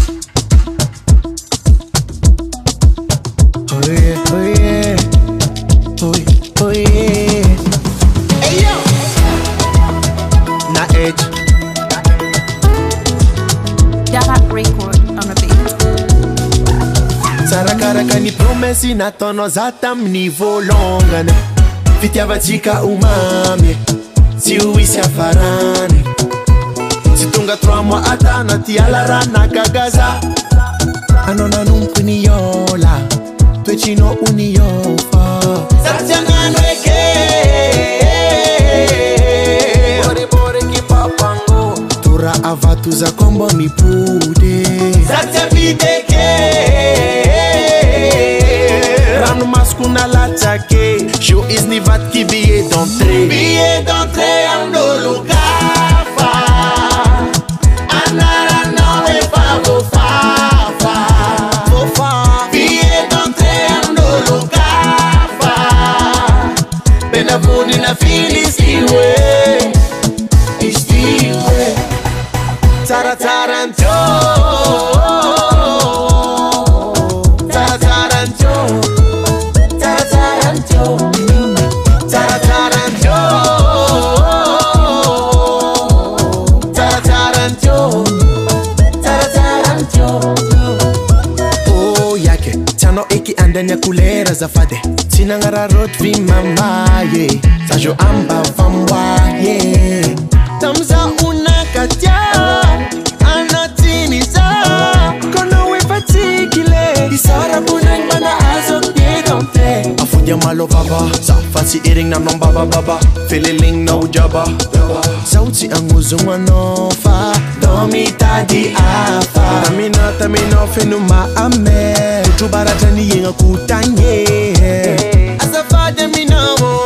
Oh yeah, oh yeah. Oh yeah. Hey yo. Na edge. That record on the beat. Sarakaraka ni promesy nataonao za tamin'ny volongany. Fitiavatsika umamy tsy ho hisy hafarany. Tsy tonga 3 mois atanaty ala ranakagaza. Anao nanompo ny iola toetrinao oniofa. Satsiagnano eke Bore kipapango tora avato za kombo mipode. Satsiavideke rano masoko nalatsake. Jo izy nivaty billet d'entrée. Billet d'entrée amin'olo kafa. Anaranao efa voafafa. Billet d'entrée amin'olo kafa. Benavonina fily istiwe. Istiwe tsaratsarantyo. Andanya kulera zafade sinanga rarot vi mamaye sajo amba famwaye tamza unakatia anatiniza kono we fatigile isara bunang bana azok dedonte afudia malo baba sa fancy eating nam non baba baba fililing no jaba sauti anguzungwa no fa domita di afa tamina fenuma ame tubaratani yenga kutanye asafade minamo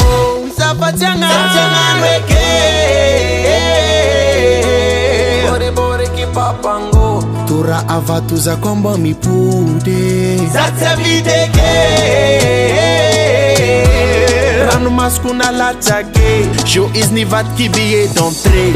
safatyanga weke bore kipapango tura avatu za kombo mipude zatsavideke rano masoko nalatsake jo izy nivaty billet d'entrée